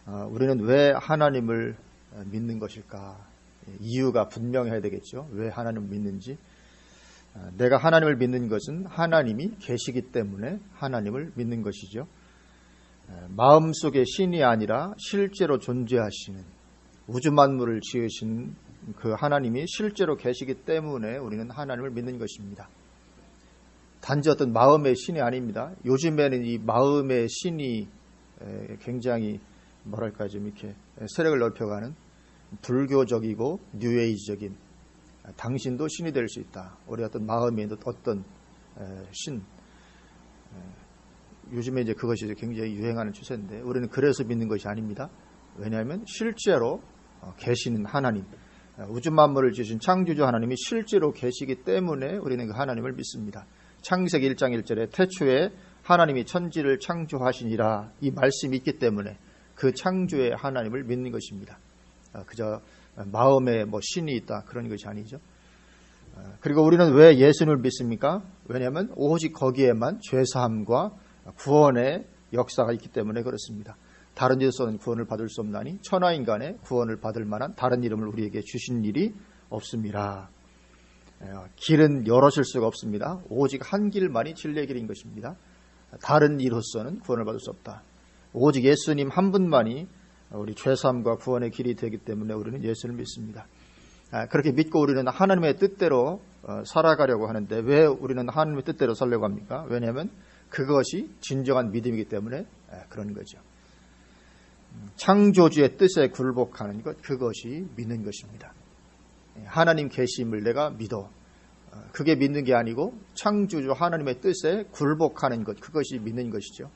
우리는 왜 하나님을 믿는 것일까? 이유가 분명해야 되겠죠. 왜 하나님을 믿는지. 내가 하나님을 믿는 것은 하나님이 계시기 때문에 하나님을 믿는 것이죠. 마음속의 신이 아니라 실제로 존재하시는 우주 만물을 지으신 그 하나님이 실제로 계시기 때문에 우리는 하나님을 믿는 것입니다. 단지 어떤 마음의 신이 아닙니다. 요즘에는 이 마음의 신이 굉장히 뭐랄까 좀 이렇게 세력을 넓혀가는 불교적이고 뉴에이지적인 당신도 신이 될 수 있다. 우리 어떤 마음에 어떤 신 요즘에 이제 그것이 굉장히 유행하는 추세인데 우리는 그래서 믿는 것이 아닙니다. 왜냐하면 실제로 계시는 하나님, 우주 만물을 지으신 창조주 하나님이 실제로 계시기 때문에 우리는 그 하나님을 믿습니다. 창세기 1장 1절에 태초에 하나님이 천지를 창조하시니라 이 말씀이 있기 때문에 그 창조의 하나님을 믿는 것입니다. 그저 마음에 뭐 신이 있다 그런 것이 아니죠. 그리고 우리는 왜 예수님을 믿습니까? 왜냐하면 오직 거기에만 죄사함과 구원의 역사가 있기 때문에 그렇습니다. 다른 데서는 구원을 받을 수 없나니 천하인간의 구원을 받을 만한 다른 이름을 우리에게 주신 일이 없습니다. 길은 여럿일 수가 없습니다. 오직 한 길만이 진리의 길인 것입니다. 다른 이로서는 구원을 받을 수 없다. 오직 예수님 한 분만이 우리 죄사함과 구원의 길이 되기 때문에 우리는 예수를 믿습니다. 그렇게 믿고 우리는 하나님의 뜻대로 살아가려고 하는데 왜 우리는 하나님의 뜻대로 살려고 합니까? 왜냐하면 그것이 진정한 믿음이기 때문에 그런 거죠. 창조주의 뜻에 굴복하는 것, 그것이 믿는 것입니다. 하나님 계심을 내가 믿어. 그게 믿는 게 아니고 창조주 하나님의 뜻에 굴복하는 것, 그것이 믿는 것이죠.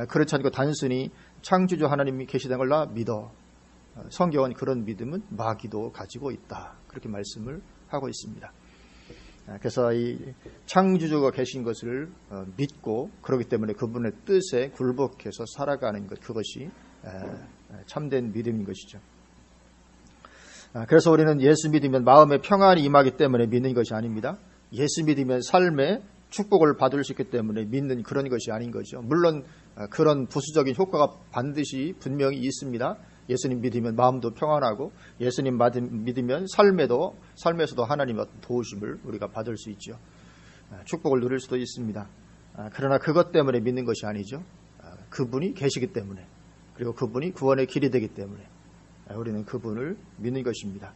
그렇지 않고 단순히 창조주 하나님이 계시다는 걸 나 믿어. 성경은 그런 믿음은 마귀도 가지고 있다. 그렇게 말씀을 하고 있습니다. 그래서 이 창조주가 계신 것을 믿고 그렇기 때문에 그분의 뜻에 굴복해서 살아가는 것, 그것이 참된 믿음인 것이죠. 그래서 우리는 예수 믿으면 마음에 평안이 임하기 때문에 믿는 것이 아닙니다. 예수 믿으면 삶에 축복을 받을 수 있기 때문에 믿는 그런 것이 아닌 거죠. 물론 그런 부수적인 효과가 반드시 분명히 있습니다. 예수님 믿으면 마음도 평안하고 예수님 믿으면 삶에서도 하나님의 도우심을 우리가 받을 수 있죠. 축복을 누릴 수도 있습니다. 그러나 그것 때문에 믿는 것이 아니죠. 그분이 계시기 때문에 그리고 그분이 구원의 길이 되기 때문에 우리는 그분을 믿는 것입니다.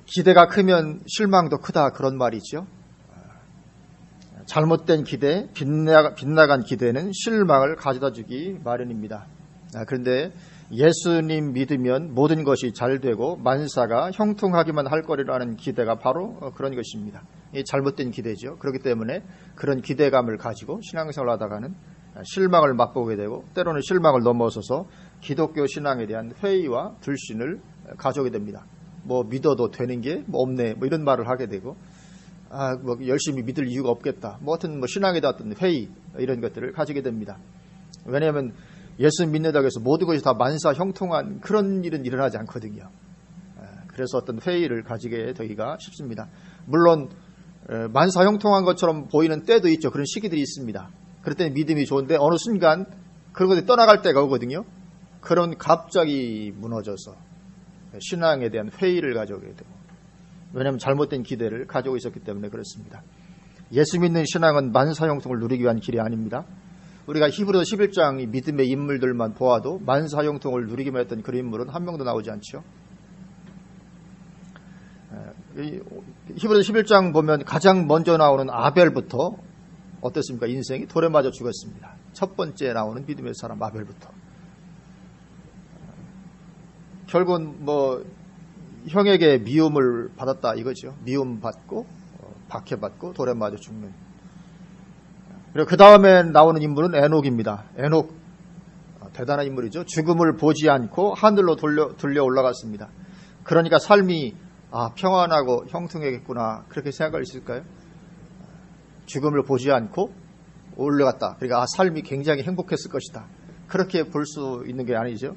기대가 크면 실망도 크다 그런 말이죠. 잘못된 기대, 빗나간 기대는 실망을 가져다주기 마련입니다. 그런데 예수님 믿으면 모든 것이 잘 되고 만사가 형통하기만 할 거리라는 기대가 바로 그런 것입니다. 이 잘못된 기대죠. 그렇기 때문에 그런 기대감을 가지고 신앙생활을 하다가는 실망을 맛보게 되고 때로는 실망을 넘어서서 기독교 신앙에 대한 회의와 불신을 가져오게 됩니다. 뭐 믿어도 되는 게 뭐 없네 뭐 이런 말을 하게 되고 뭐 열심히 믿을 이유가 없겠다. 뭐 하여튼 뭐 신앙에 대한 어떤 회의 이런 것들을 가지게 됩니다. 왜냐하면 예수 믿는다고 해서 모든 것이 다 만사 형통한 그런 일은 일어나지 않거든요. 그래서 어떤 회의를 가지게 되기가 쉽습니다. 물론 만사 형통한 것처럼 보이는 때도 있죠. 그런 시기들이 있습니다. 그럴 때는 믿음이 좋은데 어느 순간 그런 것들이 떠나갈 때가 오거든요. 그런 갑자기 무너져서 신앙에 대한 회의를 가져오게 되고 왜냐하면 잘못된 기대를 가지고 있었기 때문에 그렇습니다. 예수 믿는 신앙은 만사형통을 누리기 위한 길이 아닙니다. 우리가 히브리서 11장 믿음의 인물들만 보아도 만사형통을 누리기만 했던 그런 인물은 한 명도 나오지 않죠. 히브리서 11장 보면 가장 먼저 나오는 아벨부터 어땠습니까? 인생이 돌에 맞아 죽었습니다. 첫 번째 나오는 믿음의 사람 아벨부터. 결국은 뭐 형에게 미움을 받았다 이거죠. 미움 받고 박해받고 돌에 맞아 죽는. 그리고 그 다음에 나오는 인물은 에녹입니다. 에녹 대단한 인물이죠. 죽음을 보지 않고 하늘로 들려 올라갔습니다. 그러니까 삶이 평안하고 형통하겠구나 그렇게 생각할 수 있을까요? 죽음을 보지 않고 올라갔다. 그러니까 삶이 굉장히 행복했을 것이다. 그렇게 볼 수 있는 게 아니죠.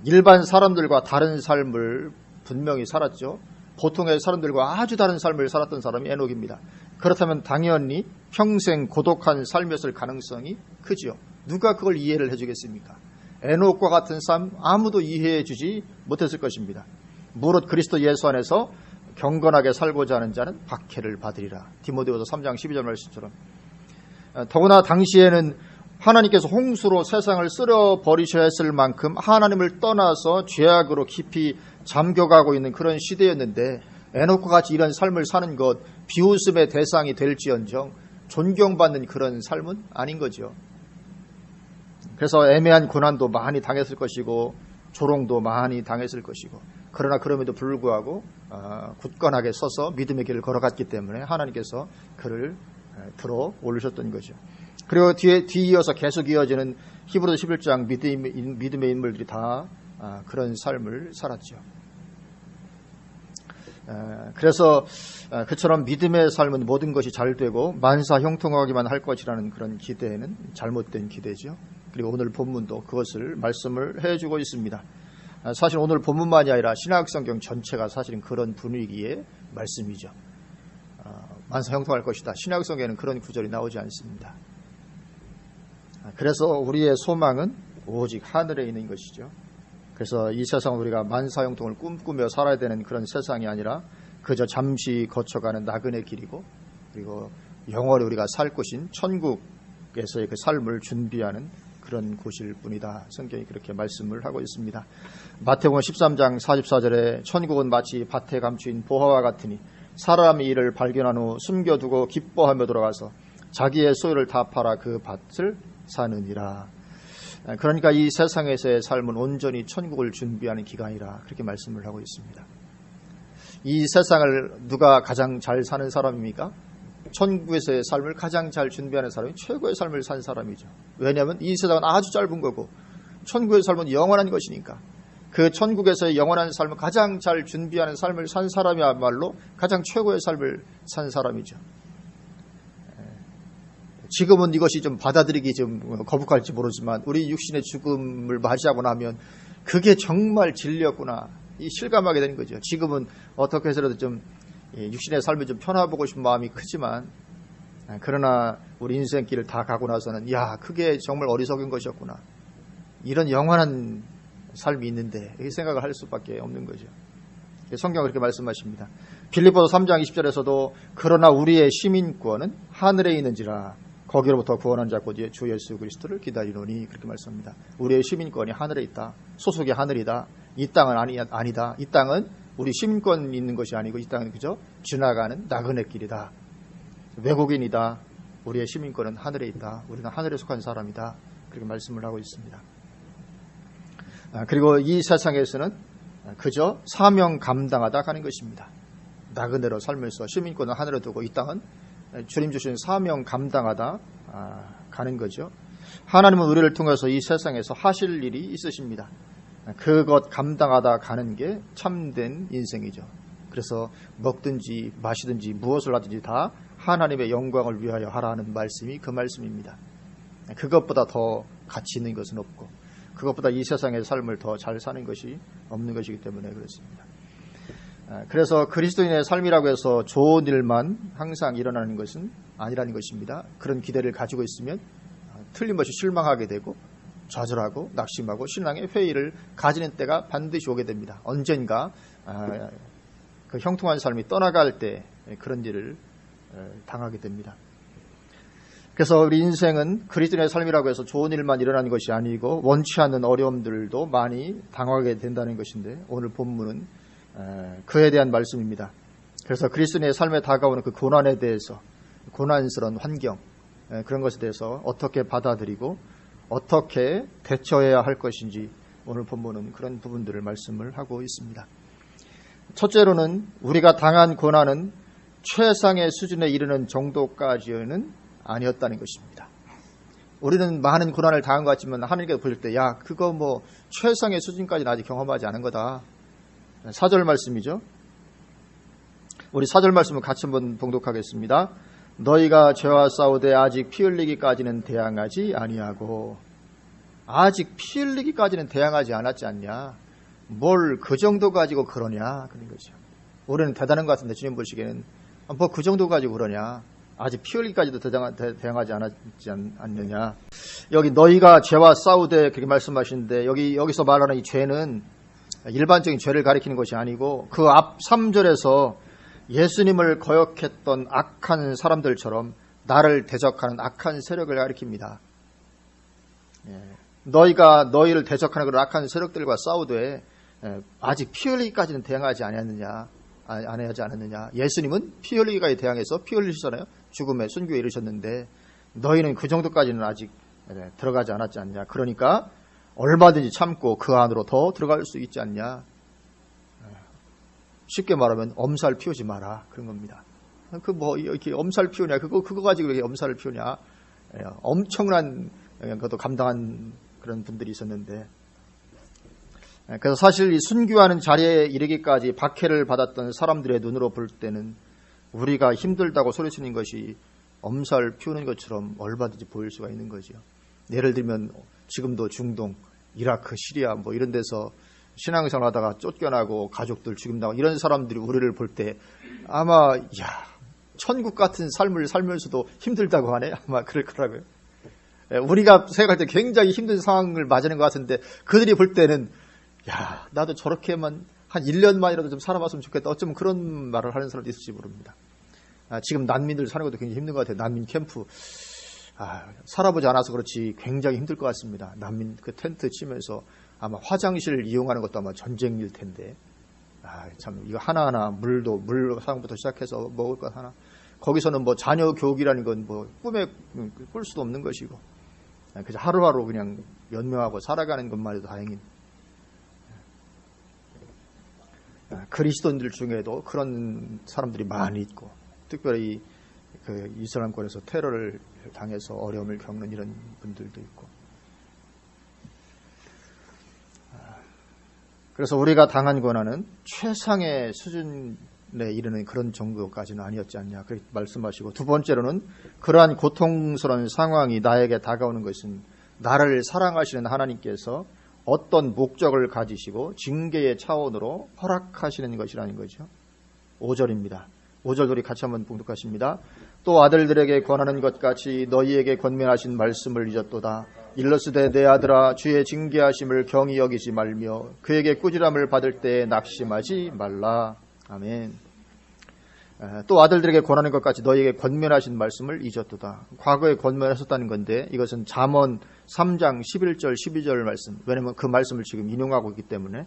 일반 사람들과 다른 삶을 분명히 살았죠. 보통의 사람들과 아주 다른 삶을 살았던 사람이 에녹입니다. 그렇다면 당연히 평생 고독한 삶이었을 가능성이 크죠. 누가 그걸 이해를 해주겠습니까? 에녹과 같은 삶 아무도 이해해 주지 못했을 것입니다. 무릇 그리스도 예수 안에서 경건하게 살고자 하는 자는 박해를 받으리라. 디모데후서 3장 12절 말씀처럼. 더구나 당시에는 하나님께서 홍수로 세상을 쓸어버리셔야 했을 만큼 하나님을 떠나서 죄악으로 깊이 잠겨가고 있는 그런 시대였는데 에녹과 같이 이런 삶을 사는 것 비웃음의 대상이 될지언정 존경받는 그런 삶은 아닌 거죠. 그래서 애매한 고난도 많이 당했을 것이고 조롱도 많이 당했을 것이고 그러나 그럼에도 불구하고 굳건하게 서서 믿음의 길을 걸어갔기 때문에 하나님께서 그를 들어 올리셨던 거죠. 그리고 뒤이어서 계속 이어지는 히브리서 11장 믿음의 인물들이 다 그런 삶을 살았죠. 그래서 그처럼 믿음의 삶은 모든 것이 잘 되고 만사 형통하기만 할 것이라는 그런 기대는 잘못된 기대죠. 그리고 오늘 본문도 그것을 말씀을 해주고 있습니다. 사실 오늘 본문만이 아니라 신약성경 전체가 사실은 그런 분위기의 말씀이죠. 만사 형통할 것이다. 신약성경에는 그런 구절이 나오지 않습니다. 그래서 우리의 소망은 오직 하늘에 있는 것이죠. 그래서 이 세상은 우리가 만사형통을 꿈꾸며 살아야 되는 그런 세상이 아니라 그저 잠시 거쳐가는 나그네 길이고 그리고 영원히 우리가 살 곳인 천국에서의 그 삶을 준비하는 그런 곳일 뿐이다. 성경이 그렇게 말씀을 하고 있습니다. 마태복음 13장 44절에 천국은 마치 밭에 감추인 보화와 같으니 사람이 이를 발견한 후 숨겨두고 기뻐하며 돌아가서 자기의 소유를 다 팔아 그 밭을 사느니라. 그러니까 이 세상에서의 삶은 온전히 천국을 준비하는 기간이라 그렇게 말씀을 하고 있습니다. 이 세상을 누가 가장 잘 사는 사람입니까? 천국에서의 삶을 가장 잘 준비하는 사람이 최고의 삶을 산 사람이죠. 왜냐하면 이 세상은 아주 짧은 거고 천국의 삶은 영원한 것이니까 그 천국에서의 영원한 삶을 가장 잘 준비하는 삶을 산 사람이야말로 가장 최고의 삶을 산 사람이죠. 지금은 이것이 좀 받아들이기 좀 거북할지 모르지만 우리 육신의 죽음을 맞이하고 나면 그게 정말 진리였구나 이 실감하게 되는 거죠. 지금은 어떻게 해서라도 좀 육신의 삶을 좀 편해보고 싶은 마음이 크지만 그러나 우리 인생길을 다 가고 나서는 야 그게 정말 어리석은 것이었구나 이런 영원한 삶이 있는데 이렇게 생각을 할 수밖에 없는 거죠. 성경은 그렇게 말씀하십니다. 빌립보서 3장 20절에서도 그러나 우리의 시민권은 하늘에 있는지라 거기로부터 구원한 자 곧 주 예수 그리스도를 기다리노니 그렇게 말씀합니다. 우리의 시민권이 하늘에 있다. 소속이 하늘이다. 이 땅은 아니다. 이 땅은 우리 시민권이 있는 것이 아니고 이 땅은 그저 지나가는 나그네 길이다. 외국인이다. 우리의 시민권은 하늘에 있다. 우리는 하늘에 속한 사람이다. 그렇게 말씀을 하고 있습니다. 그리고 이 세상에서는 그저 사명 감당하다 가는 것입니다. 나그네로 살면서 시민권은 하늘에 두고 이 땅은 주님 주신 사명 감당하다 가는 거죠. 하나님은 우리를 통해서 이 세상에서 하실 일이 있으십니다. 그것 감당하다 가는 게 참된 인생이죠. 그래서 먹든지 마시든지 무엇을 하든지 다 하나님의 영광을 위하여 하라는 말씀이 그 말씀입니다. 그것보다 더 가치 있는 것은 없고 그것보다 이 세상의 삶을 더 잘 사는 것이 없는 것이기 때문에 그렇습니다. 그래서 그리스도인의 삶이라고 해서 좋은 일만 항상 일어나는 것은 아니라는 것입니다. 그런 기대를 가지고 있으면 틀림없이 실망하게 되고 좌절하고 낙심하고 신앙의 회의를 가지는 때가 반드시 오게 됩니다. 언젠가 그 형통한 삶이 떠나갈 때 그런 일을 당하게 됩니다. 그래서 우리 인생은 그리스도인의 삶이라고 해서 좋은 일만 일어나는 것이 아니고 원치 않는 어려움들도 많이 당하게 된다는 것인데 오늘 본문은 그에 대한 말씀입니다. 그래서 그리스도인의 삶에 다가오는 그 고난에 대해서 고난스러운 환경 그런 것에 대해서 어떻게 받아들이고 어떻게 대처해야 할 것인지 오늘 본문은 그런 부분들을 말씀을 하고 있습니다. 첫째로는 우리가 당한 고난은 최상의 수준에 이르는 정도까지는 아니었다는 것입니다. 우리는 많은 고난을 당한 것 같지만 하나님께서 보실 때 야 그거 뭐 최상의 수준까지는 아직 경험하지 않은 거다. 4절 말씀이죠. 우리 4절 말씀을 같이 한번 봉독하겠습니다. 너희가 죄와 싸우되 아직 피 흘리기까지는 대항하지 아니하고 아직 피 흘리기까지는 대항하지 않았지 않냐. 뭘 그 정도 가지고 그러냐 그런 거죠. 우리는 대단한 것 같은데 주님 보시기에는 뭐 그 정도 가지고 그러냐. 아직 피 흘리기까지도 대항하지 않았지 않느냐. 여기 너희가 죄와 싸우되 그렇게 말씀하시는데 여기서 말하는 이 죄는 일반적인 죄를 가리키는 것이 아니고 그 앞 3절에서 예수님을 거역했던 악한 사람들처럼 나를 대적하는 악한 세력을 가리킵니다. 너희가 너희를 대적하는 그런 악한 세력들과 싸우되 아직 피 흘리기까지는 대항하지 않았느냐. 안 하지 않았느냐. 예수님은 피 흘리기까지 대항해서 피 흘리시잖아요. 죽음의 순교에 이르셨는데 너희는 그 정도까지는 아직 들어가지 않았지 않냐. 그러니까 얼마든지 참고 그 안으로 더 들어갈 수 있지 않냐. 쉽게 말하면 엄살 피우지 마라 그런 겁니다. 그 뭐 이렇게 엄살 피우냐. 그거 가지고 왜 엄살을 피우냐. 엄청난 것도 감당한 그런 분들이 있었는데, 그래서 사실 이 순교하는 자리에 이르기까지 박해를 받았던 사람들의 눈으로 볼 때는 우리가 힘들다고 소리치는 것이 엄살 피우는 것처럼 얼마든지 보일 수가 있는 거죠. 예를 들면 지금도 중동, 이라크, 시리아 뭐 이런 데서 신앙생활 하다가 쫓겨나고 가족들 죽임당하고 이런 사람들이 우리를 볼 때 아마 천국 같은 삶을 살면서도 힘들다고 하네. 아마 그럴 거라고요. 우리가 생각할 때 굉장히 힘든 상황을 맞이하는 것 같은데 그들이 볼 때는 나도 저렇게만 한 1년만이라도 좀 살아봤으면 좋겠다. 어쩌면 그런 말을 하는 사람도 있을지 모릅니다. 지금 난민들 사는 것도 굉장히 힘든 것 같아요. 난민 캠프. 살아보지 않아서 그렇지 굉장히 힘들 것 같습니다. 난민 그 텐트 치면서 아마 화장실 이용하는 것도 아마 전쟁일 텐데. 참 이거 하나하나 물 상황부터 시작해서 먹을 것 하나. 거기서는 뭐 자녀 교육이라는 건 뭐 꿈에 꿀 수도 없는 것이고. 그래서 하루하루 그냥 연명하고 살아가는 것만 해도 다행인. 그리스도인들 중에도 그런 사람들이 많이 있고, 특별히 그 이슬람권에서 테러를 당해서 어려움을 겪는 이런 분들도 있고. 그래서 우리가 당한 고난은 최상의 수준에 이르는 그런 정도까지는 아니었지 않냐 그렇게 말씀하시고, 두 번째로는 그러한 고통스러운 상황이 나에게 다가오는 것은 나를 사랑하시는 하나님께서 어떤 목적을 가지시고 징계의 차원으로 허락하시는 것이라는 거죠. 5절입니다. 5절 우리 같이 한번 봉독하십니다. 또 아들들에게 권하는 것 같이 너희에게 권면하신 말씀을 잊었도다. 일러스되 내 아들아 주의 징계하심을 경히 여기지 말며 그에게 꾸지람을 받을 때에 낙심하지 말라. 아멘. 또 아들들에게 권하는 것 같이 너희에게 권면하신 말씀을 잊었도다. 과거에 권면하셨다는 건데 이것은 잠언 3장 11절 12절 말씀, 왜냐하면 그 말씀을 지금 인용하고 있기 때문에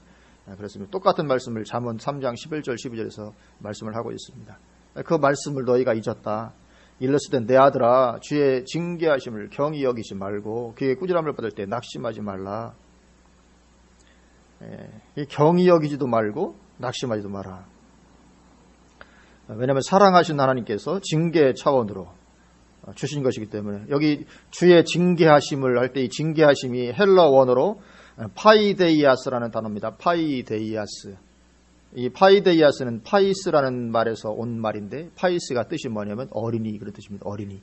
그렇습니다. 똑같은 말씀을 잠언 3장 11절 12절에서 말씀을 하고 있습니다. 그 말씀을 너희가 잊었다. 일러스되 내 아들아 주의 징계하심을 경히 여기지 말고 그의 꾸지람을 받을 때 낙심하지 말라. 경히 여기지도 말고 낙심하지도 마라. 왜냐하면 사랑하신 하나님께서 징계 차원으로 주신 것이기 때문에, 여기 주의 징계하심을 할 때 이 징계하심이 헬러 원어로 파이데이아스라는 단어입니다. 파이데이아스. 이 파이데이아스는 파이스라는 말에서 온 말인데, 파이스가 뜻이 뭐냐면 어린이 그런 뜻입니다. 어린이.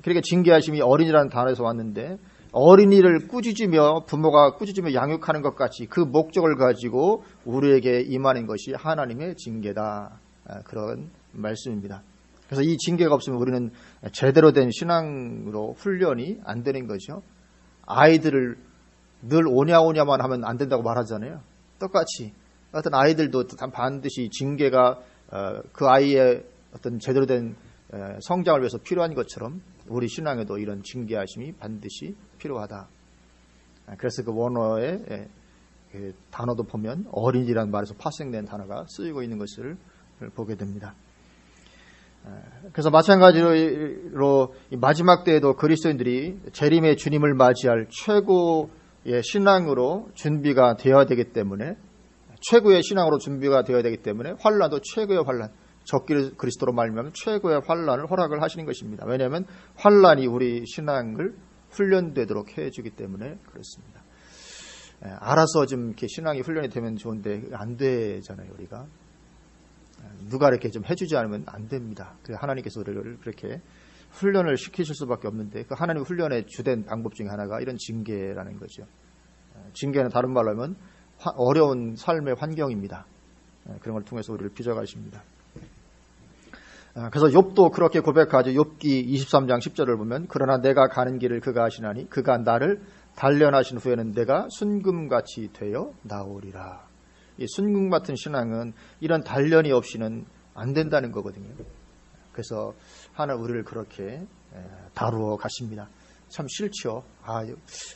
그러니까 징계하심이 어린이라는 단어에서 왔는데, 어린이를 꾸짖으며 부모가 꾸짖으며 양육하는 것 같이 그 목적을 가지고 우리에게 임하는 것이 하나님의 징계다. 그런 말씀입니다. 그래서 이 징계가 없으면 우리는 제대로 된 신앙으로 훈련이 안 되는 거죠. 아이들을 늘 오냐오냐만 하면 안 된다고 말하잖아요. 똑같이 어떤 아이들도 반드시 징계가 그 아이의 어떤 제대로 된 성장을 위해서 필요한 것처럼 우리 신앙에도 이런 징계하심이 반드시 필요하다. 그래서 그 원어의 단어도 보면 어린이라는 말에서 파생된 단어가 쓰이고 있는 것을 보게 됩니다. 그래서 마찬가지로 마지막 때에도 그리스도인들이 재림의 주님을 맞이할 최고의 신앙으로 준비가 되어야 되기 때문에, 최고의 신앙으로 준비가 되어야 되기 때문에 환란도 최고의 환란, 적그리스도로 말미암아 최고의 환란을 허락을 하시는 것입니다. 왜냐하면 환란이 우리 신앙을 훈련되도록 해주기 때문에 그렇습니다. 알아서 좀 이렇게 신앙이 훈련이 되면 좋은데 안 되잖아요. 우리가 누가 이렇게 좀 해주지 않으면 안 됩니다. 하나님께서 우리를 그렇게 훈련을 시키실 수밖에 없는데, 그 하나님 훈련의 주된 방법 중에 하나가 이런 징계라는 거죠. 징계는 다른 말로 하면 어려운 삶의 환경입니다. 그런 걸 통해서 우리를 빚어가십니다. 그래서 욥도 그렇게 고백하죠. 욥기 23장 10절을 보면 그러나 내가 가는 길을 그가 아시나니 그가 나를 단련하신 후에는 내가 순금같이 되어 나오리라. 이 순금 같은 신앙은 이런 단련이 없이는 안 된다는 거거든요. 그래서 하나님 우리를 그렇게 다루어 가십니다. 참 싫죠.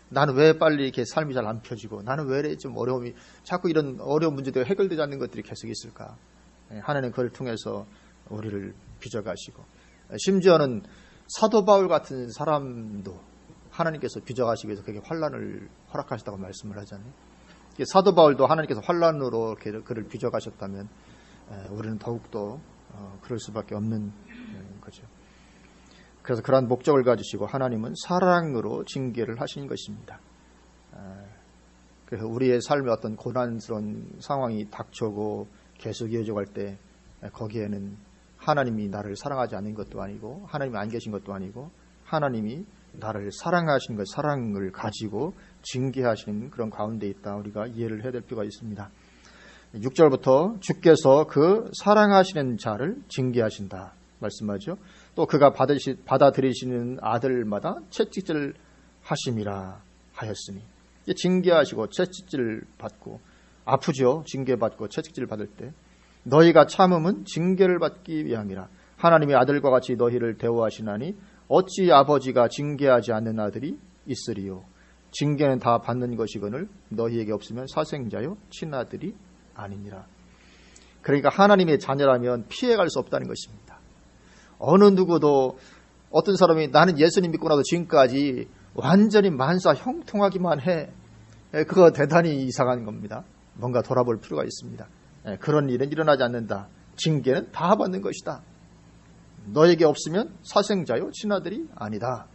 나는 왜 빨리 이렇게 삶이 잘 안 펴지고 나는 왜 좀 어려움이 자꾸 이런 어려운 문제들이 해결되지 않는 것들이 계속 있을까. 하나님은 그걸 통해서 우리를 빚어가시고 심지어는 사도 바울 같은 사람도 하나님께서 빚어가시기 위해서 그렇게 환난을 허락하셨다고 말씀을 하잖아요. 사도 바울도 하나님께서 환난으로 그를 빚어가셨다면 우리는 더욱더 그럴 수밖에 없는 거죠. 그래서 그러한 목적을 가지시고 하나님은 사랑으로 징계를 하신 것입니다. 그래서 우리의 삶에 어떤 고난스러운 상황이 닥쳐오고 계속 이어져 갈 때 거기에는 하나님이 나를 사랑하지 않는 것도 아니고 하나님이 안 계신 것도 아니고 하나님이 나를 사랑하시는 것, 사랑을 가지고 징계하시는 그런 가운데 있다. 우리가 이해를 해야 될 필요가 있습니다. 6절부터 주께서 그 사랑하시는 자를 징계하신다 말씀하죠. 또 그가 받아들이시는 아들마다 채찍질 하심이라 하였으니 징계하시고 채찍질 받고 아프죠. 징계받고 채찍질 받을 때 너희가 참음은 징계를 받기 위함이라. 하나님의 아들과 같이 너희를 대우하시나니 어찌 아버지가 징계하지 않는 아들이 있으리요. 징계는 다 받는 것이거늘 너희에게 없으면 사생자요 친아들이 아니니라. 그러니까 하나님의 자녀라면 피해갈 수 없다는 것입니다. 어느 누구도 어떤 사람이 나는 예수님 믿고 나서 지금까지 완전히 만사 형통하기만 해. 그거 대단히 이상한 겁니다. 뭔가 돌아볼 필요가 있습니다. 그런 일은 일어나지 않는다. 징계는 다 받는 것이다. 너에게 없으면 사생자요 친아들이 아니다.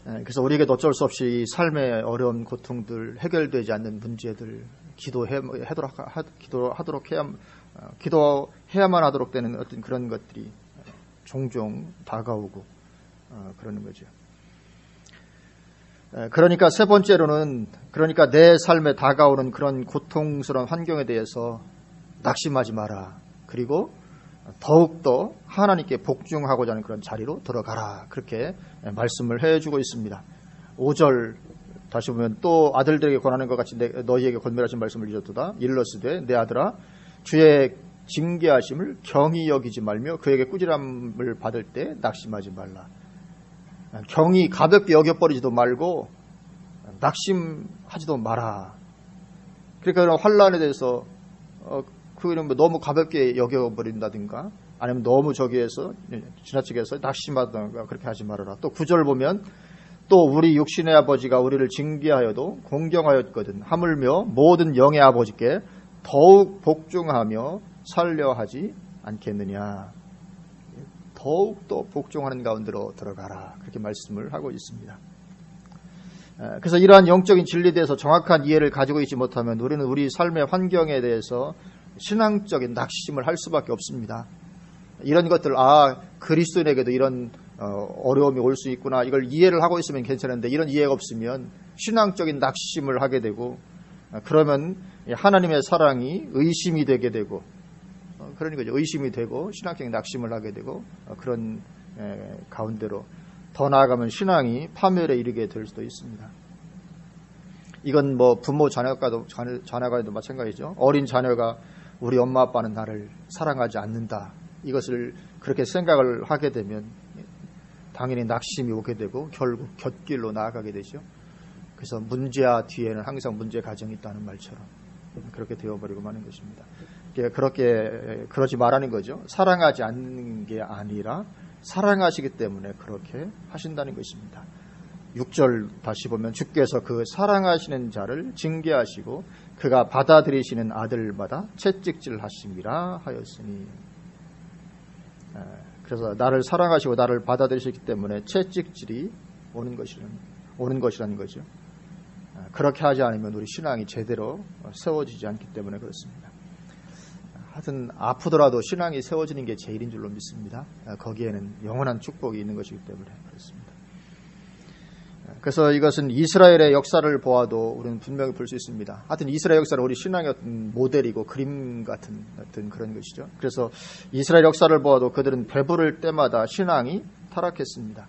그래서 우리에게도 어쩔 수 없이 삶의 어려운 고통들, 해결되지 않는 문제들 기도해야만 하도록 되는 어떤 그런 것들이 종종 다가오고 그러는 거죠. 그러니까 세 번째로는 내 삶에 다가오는 그런 고통스러운 환경에 대해서 낙심하지 마라. 그리고 더욱더 하나님께 복종하고자 하는 그런 자리로 들어가라. 그렇게 말씀을 해주고 있습니다. 5절 다시 보면 또 아들들에게 권하는 것 같이 너희에게 권면하신 말씀을 주셨도다. 일러스되 내 아들아 주의 징계하심을 경히 여기지 말며 그에게 꾸지람을 받을 때 낙심하지 말라. 경히 가볍게 여겨버리지도 말고 낙심하지도 마라. 그러니까 환난에 대해서 그거는 너무 가볍게 여겨버린다든가 아니면 너무 저기에서 지나치게 해서 낙심하다든가 그렇게 하지 말아라. 또 9절 보면 또 우리 육신의 아버지가 우리를 징계하여도 공경하였거든 하물며 모든 영의 아버지께 더욱 복종하며 살려 하지 않겠느냐. 더욱더 복종하는 가운데로 들어가라. 그렇게 말씀을 하고 있습니다. 그래서 이러한 영적인 진리에 대해서 정확한 이해를 가지고 있지 못하면 우리는 우리 삶의 환경에 대해서 신앙적인 낙심을 할 수밖에 없습니다. 이런 것들, 그리스도인에게도 이런 어려움이 올 수 있구나. 이걸 이해를 하고 있으면 괜찮은데 이런 이해가 없으면 신앙적인 낙심을 하게 되고 그러면 하나님의 사랑이 의심이 되게 되고 그러니까 의심이 되고 신앙적인 낙심을 하게 되고 그런 가운데로 더 나아가면 신앙이 파멸에 이르게 될 수도 있습니다. 이건 부모 자녀가도 마찬가지죠. 어린 자녀가 우리 엄마 아빠는 나를 사랑하지 않는다. 이것을 그렇게 생각을 하게 되면 당연히 낙심이 오게 되고 결국 곁길로 나아가게 되죠. 그래서 문제와 뒤에는 항상 문제 가정이 있다는 말처럼 그렇게 되어버리고 마는 것입니다. 그러지 말라는 거죠. 사랑하지 않는 게 아니라 사랑하시기 때문에 그렇게 하신다는 것입니다. 6절 다시 보면 주께서 그 사랑하시는 자를 징계하시고 그가 받아들이시는 아들마다 채찍질 하심이라 하였으니. 그래서 나를 사랑하시고 나를 받아들이시기 때문에 채찍질이 오는 것이라는 거죠. 그렇게 하지 않으면 우리 신앙이 제대로 세워지지 않기 때문에 그렇습니다. 하여튼 아프더라도 신앙이 세워지는 게 제일인 줄로 믿습니다. 거기에는 영원한 축복이 있는 것이기 때문에 그렇습니다. 그래서 이것은 이스라엘의 역사를 보아도 우리는 분명히 볼 수 있습니다. 하여튼 이스라엘 역사는 우리 신앙의 어떤 모델이고 그림 같은 그런 것이죠. 그래서 이스라엘 역사를 보아도 그들은 배부를 때마다 신앙이 타락했습니다.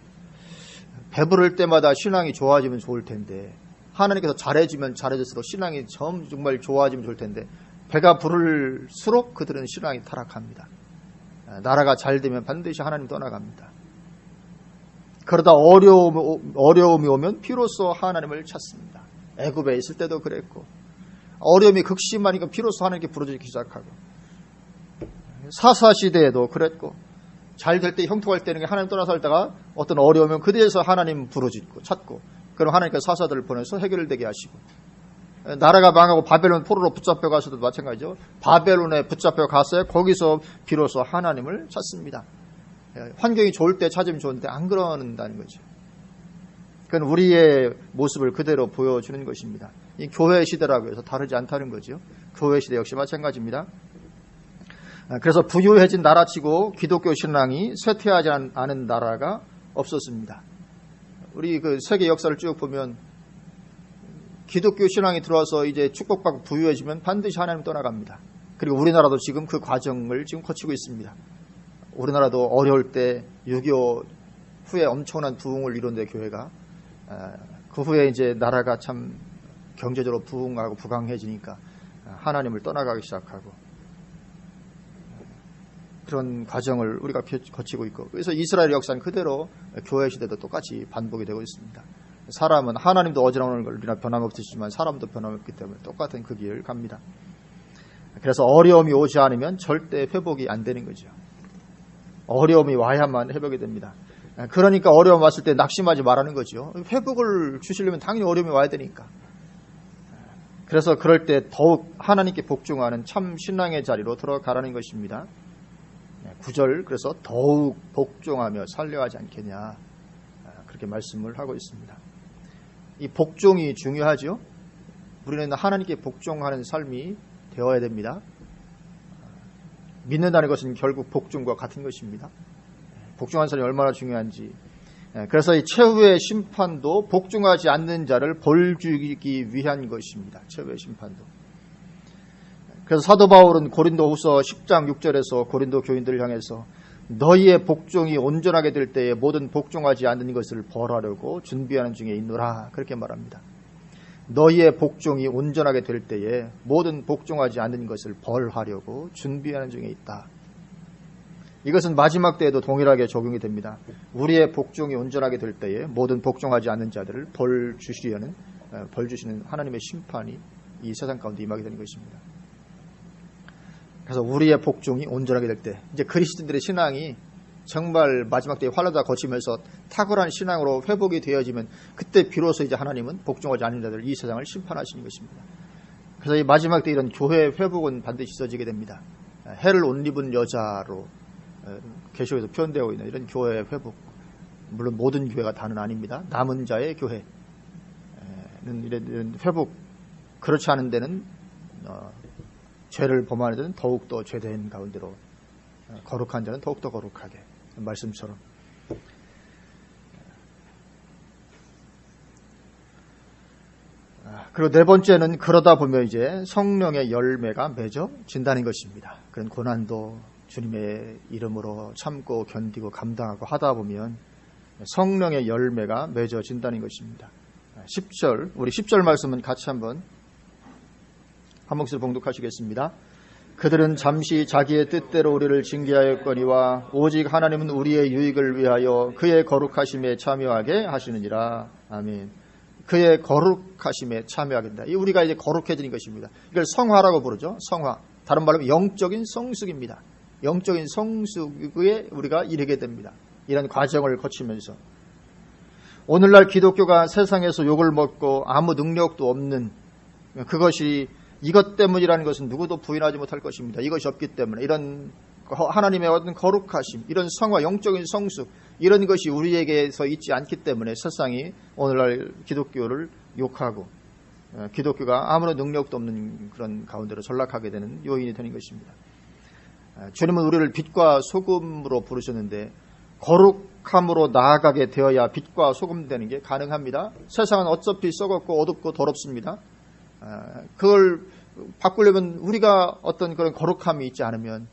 배부를 때마다 신앙이 좋아지면 좋을 텐데, 하나님께서 잘해주면 잘해질수록 신앙이 정말 좋아지면 좋을 텐데, 배가 부를수록 그들은 신앙이 타락합니다. 나라가 잘 되면 반드시 하나님 떠나갑니다. 그러다 어려움이 오면 비로소 하나님을 찾습니다. 애굽에 있을 때도 그랬고, 어려움이 극심하니까 비로소 하나님께 부르짖기 시작하고, 사사시대에도 그랬고, 잘 될 때 형통할 때는 하나님 떠나 살다가 어떤 어려우면 그대에서 하나님 부르짖고 찾고, 그럼 하나님께서 사사들을 보내서 해결되게 하시고, 나라가 망하고 바벨론 포로로 붙잡혀 가서도 마찬가지죠. 바벨론에 붙잡혀 갔어요. 거기서 비로소 하나님을 찾습니다. 환경이 좋을 때 찾으면 좋은데 안 그런다는 거죠. 그건 우리의 모습을 그대로 보여주는 것입니다. 이 교회 시대라고 해서 다르지 않다는 거죠. 교회 시대 역시 마찬가지입니다. 그래서 부유해진 나라치고 기독교 신앙이 쇠퇴하지 않은 나라가 없었습니다. 우리 그 세계 역사를 쭉 보면 기독교 신앙이 들어와서 이제 축복받고 부유해지면 반드시 하나님 떠나갑니다. 그리고 우리나라도 지금 그 과정을 지금 거치고 있습니다. 우리나라도 어려울 때 6.25 후에 엄청난 부흥을 이룬데 교회가, 그 후에 이제 나라가 참 경제적으로 부흥하고 부강해지니까 하나님을 떠나가기 시작하고, 그런 과정을 우리가 거치고 있고, 그래서 이스라엘 역사는 그대로 교회 시대도 똑같이 반복이 되고 있습니다. 사람은 하나님도 어지러우는 걸 우리나 변함없으시지만 사람도 변함없기 때문에 똑같은 그 길을 갑니다. 그래서 어려움이 오지 않으면 절대 회복이 안 되는 거죠. 어려움이 와야만 회복이 됩니다. 그러니까 어려움 왔을 때 낙심하지 말라는 거죠. 회복을 주시려면 당연히 어려움이 와야 되니까. 그래서 그럴 때 더욱 하나님께 복종하는 참 신앙의 자리로 들어가라는 것입니다. 9절, 그래서 더욱 복종하며 살려야 하지 않겠냐, 그렇게 말씀을 하고 있습니다. 이 복종이 중요하죠. 우리는 하나님께 복종하는 삶이 되어야 됩니다. 믿는다는 것은 결국 복종과 같은 것입니다. 복종하는 사람이 얼마나 중요한지. 그래서 이 최후의 심판도 복종하지 않는 자를 벌 주기 위한 것입니다. 최후의 심판도. 그래서 사도 바울은 고린도후서 10장 6절에서 고린도 교인들을 향해서 너희의 복종이 온전하게 될 때에 모든 복종하지 않는 것을 벌하려고 준비하는 중에 있노라, 그렇게 말합니다. 너희의 복종이 온전하게 될 때에 모든 복종하지 않는 것을 벌하려고 준비하는 중에 있다. 이것은 마지막 때에도 동일하게 적용이 됩니다. 우리의 복종이 온전하게 될 때에 모든 복종하지 않는 자들을 벌 주시는 하나님의 심판이 이 세상 가운데 임하게 되는 것입니다. 그래서 우리의 복종이 온전하게 될 때, 이제 그리스도인들의 신앙이 정말 마지막 때에 환란을 거치면서 탁월한 신앙으로 회복이 되어지면 그때 비로소 이제 하나님은 복종하지 않는 자들, 이 세상을 심판하시는 것입니다. 그래서 이 마지막 때 이런 교회의 회복은 반드시 있어지게 됩니다. 해를 옷 입은 여자로 계시록에서 표현되고 있는 이런 교회의 회복, 물론 모든 교회가 다는 아닙니다. 남은 자의 교회는 이런 회복, 그렇지 않은 데는 죄를 범하는 데는 더욱더 죄된 가운데로, 거룩한 자는 더욱더 거룩하게, 말씀처럼. 그리고 네 번째는 그러다 보면 이제 성령의 열매가 맺어진다는 것입니다. 그런 고난도 주님의 이름으로 참고 견디고 감당하고 하다 보면 성령의 열매가 맺어진다는 것입니다. 10절, 우리 10절 말씀은 같이 한 목소리 봉독하시겠습니다. 그들은 잠시 자기의 뜻대로 우리를 징계하였거니와 오직 하나님은 우리의 유익을 위하여 그의 거룩하심에 참여하게 하시느니라. 아멘. 그의 거룩하심에 참여하게 된다. 우리가 이제 거룩해지는 것입니다. 이걸 성화라고 부르죠. 성화. 다른 말로 영적인 성숙입니다. 영적인 성숙에 우리가 이르게 됩니다. 이런 과정을 거치면서 오늘날 기독교가 세상에서 욕을 먹고 아무 능력도 없는, 그것이 이것 때문이라는 것은 누구도 부인하지 못할 것입니다. 이것이 없기 때문에, 이런 하나님의 어떤 거룩하심, 이런 성화, 영적인 성숙, 이런 것이 우리에게서 있지 않기 때문에 세상이 오늘날 기독교를 욕하고 기독교가 아무런 능력도 없는 그런 가운데로 전락하게 되는 요인이 되는 것입니다. 주님은 우리를 빛과 소금으로 부르셨는데 거룩함으로 나아가게 되어야 빛과 소금 되는 게 가능합니다. 세상은 어차피 썩었고 어둡고 더럽습니다. 그걸 바꾸려면 우리가 어떤 그런 거룩함이 있지 않으면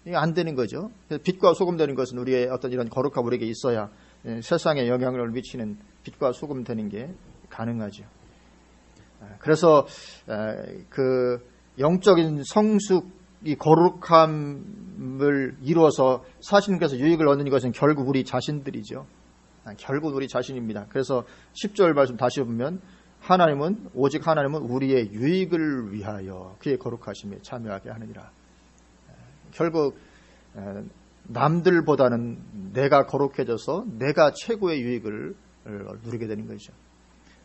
이게 안 되는 거죠. 그래서 빛과 소금 되는 것은 우리의 어떤 이런 거룩함 우리에게 있어야 세상에 영향을 미치는 빛과 소금 되는 게 가능하죠. 그래서 그 영적인 성숙이 거룩함을 이루어서 사실께서 유익을 얻는 것은 결국 우리 자신들이죠. 결국 우리 자신입니다. 그래서 10절 말씀 다시 보면 오직 하나님은 우리의 유익을 위하여 그의 거룩하심에 참여하게 하느니라. 결국 남들보다는 내가 거룩해져서 내가 최고의 유익을 누리게 되는 것이죠.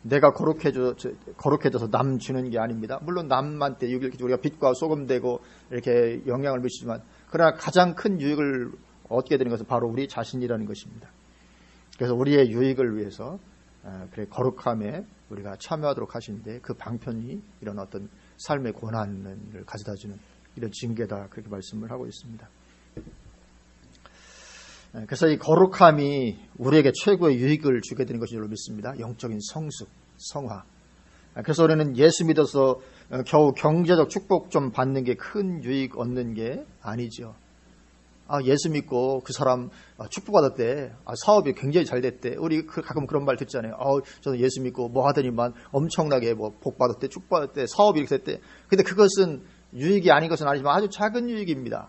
내가 거룩해져서 남 주는 게 아닙니다. 물론 남한테 유익을 우리가 빛과 소금 되고 이렇게 영향을 미치지만 그러나 가장 큰 유익을 얻게 되는 것은 바로 우리 자신이라는 것입니다. 그래서 우리의 유익을 위해서 그래 거룩함에 우리가 참여하도록 하시는데 그 방편이 이런 어떤 삶의 고난을 가져다주는 이런 징계다 그렇게 말씀을 하고 있습니다. 그래서 이 거룩함이 우리에게 최고의 유익을 주게 되는 것인 줄로 믿습니다. 영적인 성숙, 성화. 그래서 우리는 예수 믿어서 겨우 경제적 축복 좀 받는 게 큰 유익 얻는 게 아니죠. 예수 믿고 그 사람 축복받았대. 사업이 굉장히 잘 됐대. 우리 가끔 그런 말 듣잖아요. 저는 예수 믿고 뭐 하더니만 엄청나게 뭐 복받았대, 축복받았대, 사업이 이렇게 됐대. 근데 그것은 유익이 아닌 것은 아니지만 아주 작은 유익입니다.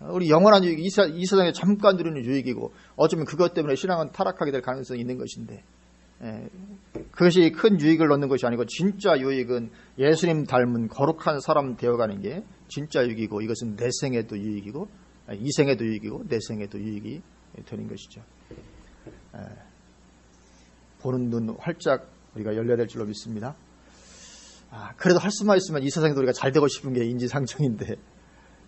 우리 영원한 유익, 이 세상에 잠깐 누리는 유익이고 어쩌면 그것 때문에 신앙은 타락하게 될 가능성이 있는 것인데 그것이 큰 유익을 얻는 것이 아니고 진짜 유익은 예수님 닮은 거룩한 사람 되어가는 게 진짜 유익이고 이것은 내 생에도 유익이고 이 생에도 유익이고 내 생에도 유익이 되는 것이죠. 보는 눈 활짝 우리가 열려야 될 줄로 믿습니다. 그래도 할 수만 있으면 이 세상에도 우리가 잘 되고 싶은 게 인지상정인데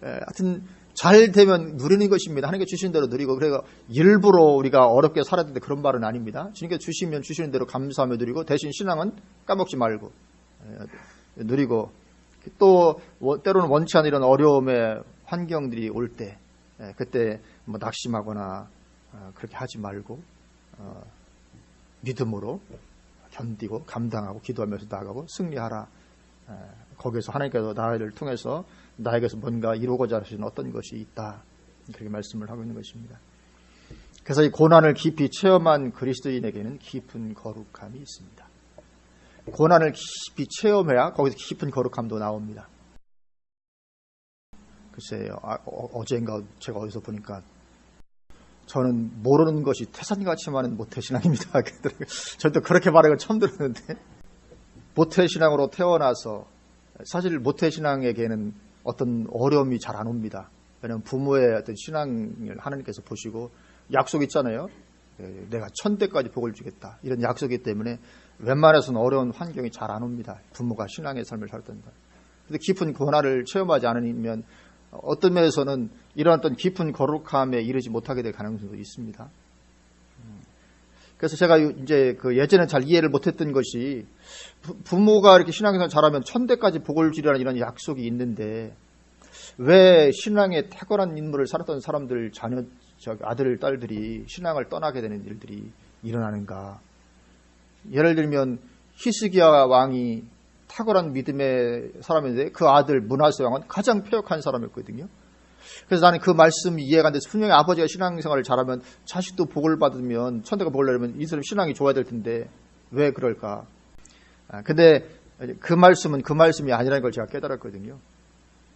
하여튼 잘 되면 누리는 것입니다. 하나님께 주신 대로 누리고 그래서 일부러 우리가 어렵게 살아야 되는데 그런 말은 아닙니다. 주님께 주시면 주시는 대로 감사하며 누리고 대신 신앙은 까먹지 말고 누리고 또 때로는 원치 않은 이런 어려움의 환경들이 올 때 그때 뭐 낙심하거나 그렇게 하지 말고 믿음으로 견디고 감당하고 기도하면서 나아가고 승리하라. 거기에서 하나님께서 나를 통해서 나에게서 뭔가 이루고자 하시는 어떤 것이 있다. 그렇게 말씀을 하고 있는 것입니다. 그래서 이 고난을 깊이 체험한 그리스도인에게는 깊은 거룩함이 있습니다. 고난을 깊이 체험해야 거기서 깊은 거룩함도 나옵니다. 글쎄요. 어젠가 제가 어디서 보니까 저는 모르는 것이 태산같이 많은 모태신앙입니다. 저도 그렇게 말하는 걸 처음 들었는데 모태신앙으로 태어나서 사실 모태신앙에게는 어떤 어려움이 잘 안 옵니다. 왜냐하면 부모의 어떤 신앙을 하나님께서 보시고 약속 있잖아요. 내가 1000대까지 복을 주겠다. 이런 약속이기 때문에 웬만해서는 어려운 환경이 잘 안 옵니다. 부모가 신앙의 삶을 살던 것. 근데 깊은 고난을 체험하지 않으면 어떤 면에서는 이런 어떤 깊은 거룩함에 이르지 못하게 될 가능성도 있습니다. 그래서 제가 이제 예전에 잘 이해를 못했던 것이 부모가 이렇게 신앙생활 잘하면 1000대까지 복을 주리라는 이런 약속이 있는데 왜 신앙에 탁월한 인물을 살았던 사람들 아들, 딸들이 신앙을 떠나게 되는 일들이 일어나는가. 예를 들면 히스기야 왕이 탁월한 믿음의 사람인데 그 아들 므낫세 왕은 가장 패역한 사람이었거든요. 그래서 나는 그 말씀이 이해가 안 돼서 분명히 아버지가 신앙생활을 잘하면 자식도 복을 받으면 1000대가 복을 내려면 이 사람 신앙이 좋아야 될 텐데 왜 그럴까. 근데 그 말씀은 그 말씀이 아니라는 걸 제가 깨달았거든요.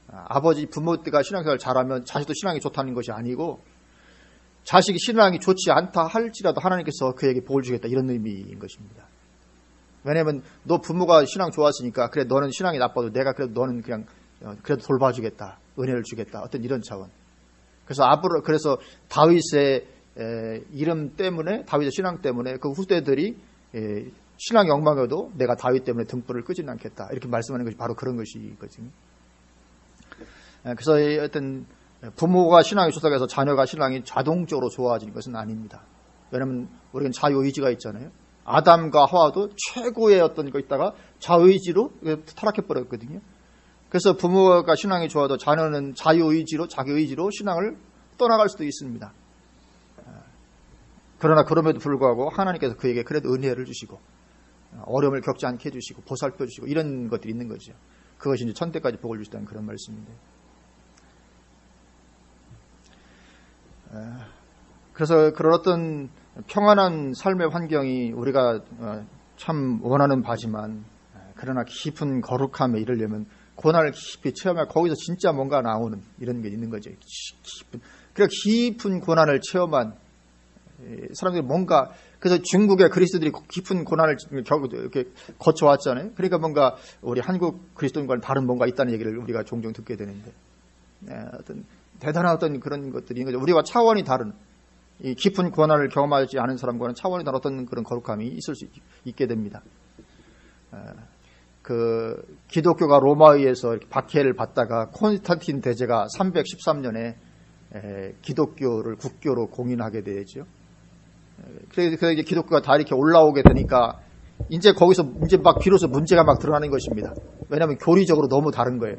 아버지 부모가 신앙생활을 잘하면 자식도 신앙이 좋다는 것이 아니고 자식이 신앙이 좋지 않다 할지라도 하나님께서 그에게 복을 주겠다 이런 의미인 것입니다. 왜냐하면 너 부모가 신앙 좋았으니까 그래 너는 신앙이 나빠도 내가 그래도 너는 그냥 그래도 돌봐주겠다. 은혜를 주겠다. 어떤 이런 차원. 그래서 다윗의 이름 때문에 다윗의 신앙 때문에 그 후대들이 신앙이 엉망해도 내가 다윗 때문에 등불을 끄지는 않겠다. 이렇게 말씀하는 것이 바로 그런 것이거든요. 그래서 어떤 부모가 신앙이 좋다고 해서 자녀가 신앙이 자동적으로 좋아지는 것은 아닙니다. 왜냐하면 우리는 자유의지가 있잖아요. 아담과 하와도 최고의 어떤 거 있다가 자유의지로 타락해버렸거든요. 그래서 부모가 신앙이 좋아도 자녀는 자유의지로 자기 의지로 신앙을 떠나갈 수도 있습니다. 그러나 그럼에도 불구하고 하나님께서 그에게 그래도 은혜를 주시고 어려움을 겪지 않게 해주시고 보살펴 주시고 이런 것들이 있는 거죠. 그것이 이제 천대까지 복을 주시다는 그런 말씀인데, 그래서 그런 어떤 평안한 삶의 환경이 우리가 참 원하는 바지만, 그러나 깊은 거룩함에 이르려면 고난을 깊이 체험할, 거기서 진짜 뭔가 나오는 이런 게 있는 거죠. 깊은 고난을 체험한 사람들이 뭔가, 그래서 중국의 그리스도들이 깊은 고난을 이렇게 거쳐왔잖아요. 그러니까 뭔가 우리 한국 그리스도인과는 다른 뭔가 있다는 얘기를 우리가 종종 듣게 되는데, 어떤 대단한 어떤 그런 것들이 있는 거죠. 우리와 차원이 다른, 이 깊은 고난을 경험하지 않은 사람과는 차원이 다른 어떤 그런 거룩함이 있을 수 있게 됩니다. 그 기독교가 로마에 의해서 박해를 받다가 콘스탄틴 대제가 313년에 기독교를 국교로 공인하게 되죠. 그래서 이제 기독교가 다 이렇게 올라오게 되니까 이제 거기서 이제 막 비로소 문제가 막 드러나는 것입니다. 왜냐하면 교리적으로 너무 다른 거예요.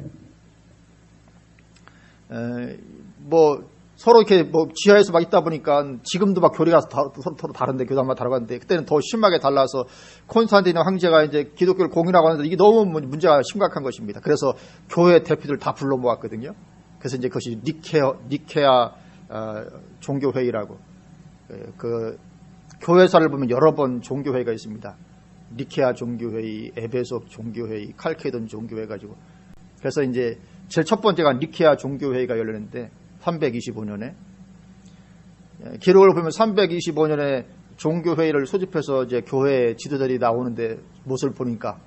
뭐 서로 이렇게 뭐 지하에서 막 있다 보니까 지금도 막 교리가 서로 다른데, 교단마다 다르는데 그때는 더 심하게 달라서 콘스탄틴 황제가 이제 기독교를 공인하고 하는데 이게 너무 문제가 심각한 것입니다. 그래서 교회 대표들 다 불러 모았거든요. 그래서 이제 그것이 니케아 종교회의라고, 그 교회사를 보면 여러 번 종교회의가 있습니다. 니케아 종교회의, 에베소 종교회의, 칼케돈 종교회 가지고, 그래서 이제 제일 첫 번째가 니케아 종교회의가 열렸는데 325년에, 기록을 보면 325년에 종교회의를 소집해서 이제 교회 지도자들이 나오는데 모습을 보니까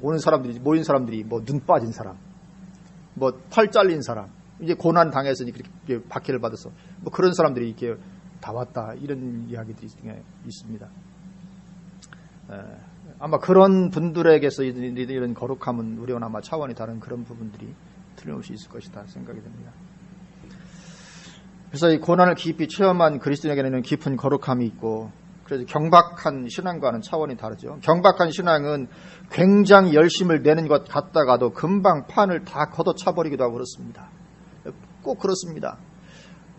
오는 사람들이, 모인 사람들이 뭐 눈 빠진 사람, 뭐 팔 잘린 사람, 이제 고난 당해서 이렇게 박해를 받아서 뭐 그런 사람들이 이렇게 다 왔다, 이런 이야기들이 있습니다. 아마 그런 분들에게서 이런 거룩함은 우리와 아마 차원이 다른 그런 부분들이 틀림없이 있을 것이다 생각이 됩니다. 그래서 이 고난을 깊이 체험한 그리스도인에게는 깊은 거룩함이 있고, 그래서 경박한 신앙과는 차원이 다르죠. 경박한 신앙은 굉장히 열심을 내는 것 같다가도 금방 판을 다 걷어차버리기도 하고 그렇습니다. 꼭 그렇습니다.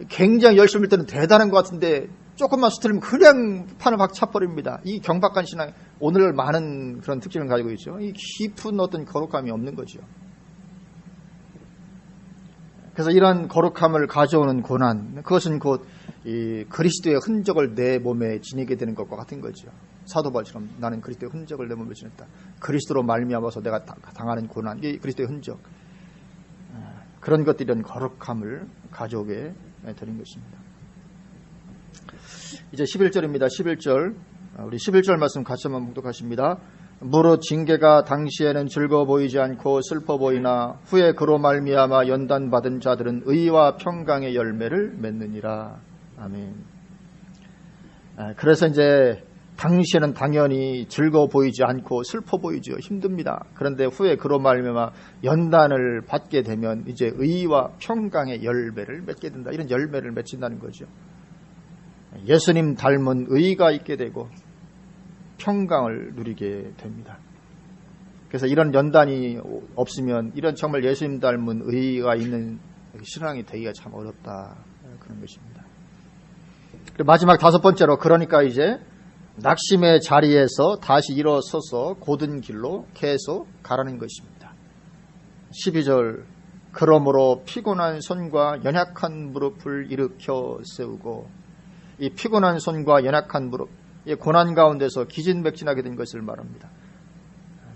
굉장히 열심히 할 때는 대단한 것 같은데 조금만 수틀리면 그냥 판을 막 차버립니다. 이 경박한 신앙, 오늘 많은 그런 특징을 가지고 있죠. 이 깊은 어떤 거룩함이 없는 거죠. 그래서 이런 거룩함을 가져오는 고난, 그것은 곧 이 그리스도의 흔적을 내 몸에 지니게 되는 것과 같은 거죠. 사도 바울처럼 나는 그리스도의 흔적을 내 몸에 지녔다. 그리스도로 말미암아서 내가 당하는 고난, 이게 그리스도의 흔적. 그런 것들이 이런 거룩함을 가져오게 되는 것입니다. 이제 11절입니다. 11절. 우리 11절 말씀 같이 한번 묵독하십니다. 무릇 징계가 당시에는 즐거워 보이지 않고 슬퍼 보이나 후에 그로 말미암아 연단받은 자들은 의와 평강의 열매를 맺느니라. 아멘. 그래서 이제 당시에는 당연히 즐거워 보이지 않고 슬퍼 보이죠. 힘듭니다. 그런데 후에 그로 말미암아 연단을 받게 되면 이제 의와 평강의 열매를 맺게 된다. 이런 열매를 맺힌다는 거죠. 예수님 닮은 의가 있게 되고 평강을 누리게 됩니다. 그래서 이런 연단이 없으면, 이런 정말 예수님 닮은 의가 있는 신앙이 되기가 참 어렵다, 그런 것입니다. 마지막 다섯 번째로, 그러니까 이제 낙심의 자리에서 다시 일어서서 곧은 길로 계속 가라는 것입니다. 12절. 그러므로 피곤한 손과 연약한 무릎을 일으켜 세우고, 이 피곤한 손과 연약한 무릎, 이 고난 가운데서 기진맥진하게 된 것을 말합니다.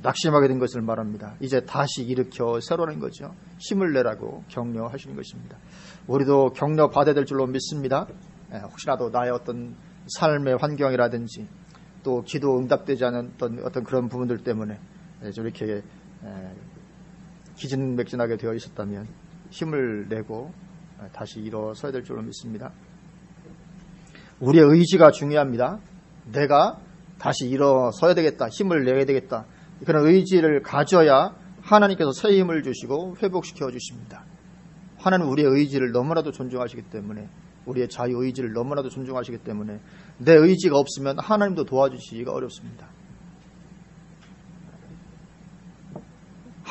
낙심하게 된 것을 말합니다. 이제 다시 일으켜 세우라는 거죠. 힘을 내라고 격려하시는 것입니다. 우리도 격려 받아야 될 줄로 믿습니다. 혹시라도 나의 어떤 삶의 환경이라든지 또 기도 응답되지 않은 어떤 그런 부분들 때문에 이렇게 기진맥진하게 되어 있었다면 힘을 내고 다시 일어서야 될 줄로 믿습니다. 우리의 의지가 중요합니다. 내가 다시 일어서야 되겠다, 힘을 내야 되겠다, 그런 의지를 가져야 하나님께서 새 힘을 주시고 회복시켜 주십니다. 하나님은 우리의 의지를 너무나도 존중하시기 때문에, 우리의 자유의지를 너무나도 존중하시기 때문에 내 의지가 없으면 하나님도 도와주시기가 어렵습니다.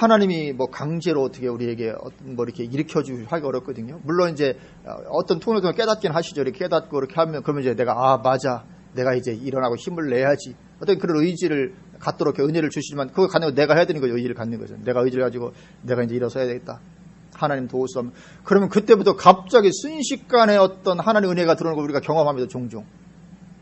하나님이 뭐 강제로 어떻게 우리에게 뭐 이렇게 일으켜주기 하기 어렵거든요. 물론 이제 어떤 통을 통해 깨닫긴 하시죠. 이렇게 깨닫고 이렇게 하면 그러면 이제 내가 맞아. 내가 이제 일어나고 힘을 내야지. 어떤 그런 의지를 갖도록 은혜를 주시지만 그거 갖는 거 내가 해야 되는 거죠. 의지를 갖는 거죠. 내가 의지를 가지고 내가 이제 일어서야 되겠다. 하나님 도우소서. 그러면 그때부터 갑자기 순식간에 어떤 하나님의 은혜가 들어오는 걸 우리가 경험합니다. 종종.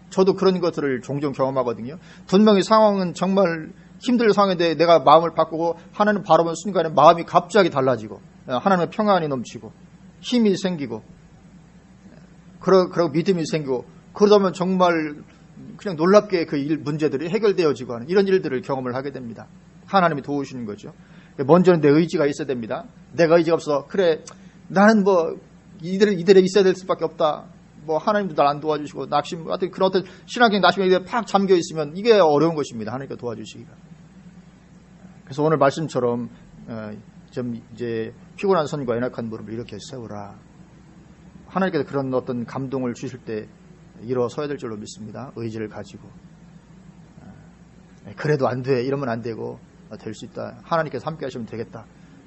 저도 그런 것들을 종종 경험하거든요. 분명히 상황은 정말 힘들 상황인데 내가 마음을 바꾸고 하나님 바라보는 순간에 마음이 갑자기 달라지고 하나님의 평안이 넘치고 힘이 생기고 그리고 믿음이 생기고 그러다 보면 정말 그냥 놀랍게 그 문제들이 해결되어지고 하는 이런 일들을 경험을 하게 됩니다. 하나님이 도우시는 거죠. 먼저는 내 의지가 있어야 됩니다. 내가 의지가 없어. 그래 나는 뭐 이들에 있어야 될 수밖에 없다. 뭐 하나님도 날 안 도와주시고 낙심 같은 그런 어떤 신앙적인 낙심에 팍 잠겨 있으면 이게 어려운 것입니다. 하나님께 도와주시기가. 그래서 오늘 말씀처럼 좀 이제 피곤한 손과 연약한 무릎을 이렇게 세우라. 하나님께서 그런 어떤 감동을 주실 때 일어서야 될 줄로 믿습니다. 의지를 가지고 그래도 안 돼 이러면 안 되고 될 수 있다. 하나님께서 함께 하시면 되겠다.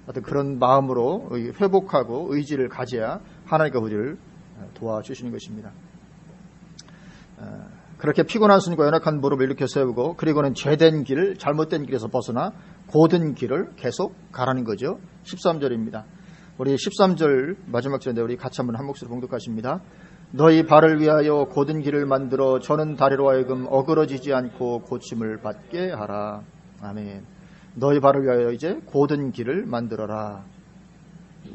어떤 그런 마음으로 회복하고 의지를 가져야 하나님과 우리를 도와주시는 것입니다. 그렇게 피곤한 손과 연약한 무릎을 이렇게 세우고 그리고는 죄된 길, 잘못된 길에서 벗어나 고든 길을 계속 가라는 거죠. 13절입니다. 우리 13절 마지막 절인데 우리 같이 한번 한 목소리로 봉독하십니다. 너희 발을 위하여 고든 길을 만들어 저는 다리로 하여금 어그러지지 않고 고침을 받게 하라. 아멘. 너희 발을 위하여 이제 고든 길을 만들어라.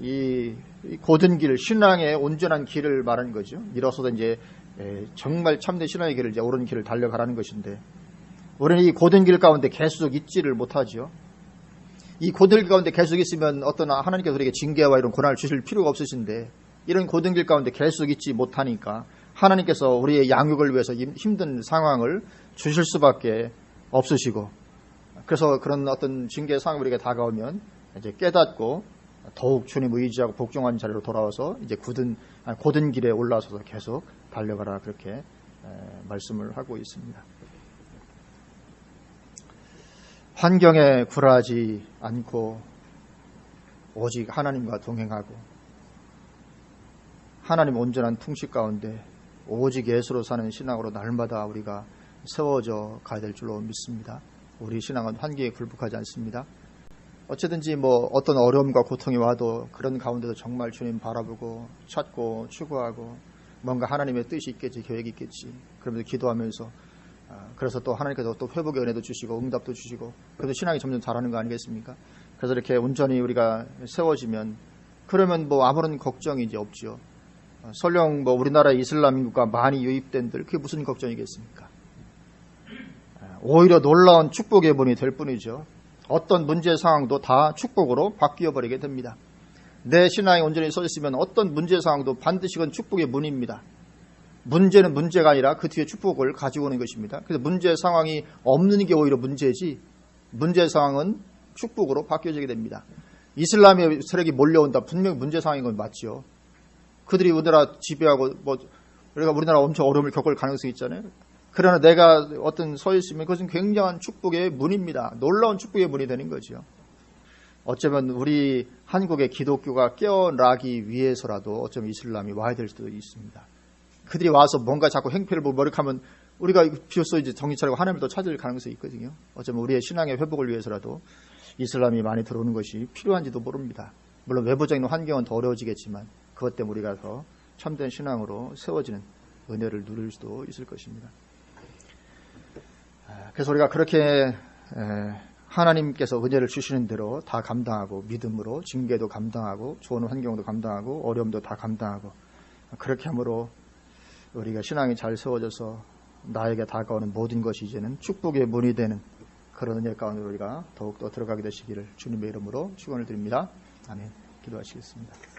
이 고든 길, 신앙의 온전한 길을 말하는 거죠. 일어서도 이제 정말 참된 신앙의 길을 이제 옳은 길을 달려가라는 것인데 우리는 이 고든 길 가운데 계속 있지를 못하죠. 이 고든 길 가운데 계속 있으면 어떤 하나님께서 우리에게 징계와 이런 고난을 주실 필요가 없으신데 이런 고든 길 가운데 계속 있지 못하니까 하나님께서 우리의 양육을 위해서 힘든 상황을 주실 수밖에 없으시고 그래서 그런 어떤 징계 상황이 우리에게 다가오면 이제 깨닫고 더욱 주님 의지하고 복종한 자리로 돌아와서 이제 고든 길에 올라서서 계속 달려가라 그렇게 말씀을 하고 있습니다. 환경에 굴하지 않고 오직 하나님과 동행하고 하나님 온전한 풍식 가운데 오직 예수로 사는 신앙으로 날마다 우리가 세워져 가야 될 줄로 믿습니다. 우리 신앙은 환경에 굴복하지 않습니다. 어쨌든지 뭐 어떤 어려움과 고통이 와도 그런 가운데도 정말 주님 바라보고 찾고 추구하고 뭔가 하나님의 뜻이 있겠지, 계획이 있겠지. 그러면서 기도하면서 그래서 또 하나님께서 또 회복의 은혜도 주시고 응답도 주시고 그래도 신앙이 점점 자라는 거 아니겠습니까? 그래서 이렇게 온전히 우리가 세워지면 그러면 뭐 아무런 걱정이 이제 없죠. 설령 뭐 우리나라 이슬람 인구가 많이 유입된들 그게 무슨 걱정이겠습니까? 오히려 놀라운 축복의 문이 될 뿐이죠. 어떤 문제 상황도 다 축복으로 바뀌어 버리게 됩니다. 내 신앙이 온전히 서 있으면 어떤 문제 상황도 반드시 그건 축복의 문입니다. 문제는 문제가 아니라 그 뒤에 축복을 가지고 오는 것입니다. 그래서 문제 상황이 없는 게 오히려 문제지 문제 상황은 축복으로 바뀌어지게 됩니다. 이슬람의 세력이 몰려온다. 분명히 문제 상황인 건 맞죠. 그들이 우리나라 지배하고 뭐 우리가 우리나라 엄청 어려움을 겪을 가능성이 있잖아요. 그러나 내가 어떤 서 있으면 그것은 굉장한 축복의 문입니다. 놀라운 축복의 문이 되는 거죠. 어쩌면 우리 한국의 기독교가 깨어나기 위해서라도 어쩌면 이슬람이 와야 될 수도 있습니다. 그들이 와서 뭔가 자꾸 행패를 보고 머리하면 우리가 비로소 이제 정신 차리고 하나님을 더 찾을 가능성이 있거든요. 어쩌면 우리의 신앙의 회복을 위해서라도 이슬람이 많이 들어오는 것이 필요한지도 모릅니다. 물론 외부적인 환경은 더 어려워지겠지만 그것 때문에 우리가 더 참된 신앙으로 세워지는 은혜를 누릴 수도 있을 것입니다. 그래서 우리가 그렇게 하나님께서 은혜를 주시는 대로 다 감당하고 믿음으로 징계도 감당하고 좋은 환경도 감당하고 어려움도 다 감당하고 그렇게 함으로 우리가 신앙이 잘 세워져서 나에게 다가오는 모든 것이 이제는 축복의 문이 되는 그런 은혜 가운데 우리가 더욱더 들어가게 되시기를 주님의 이름으로 축원을 드립니다. 아멘. 기도하시겠습니다.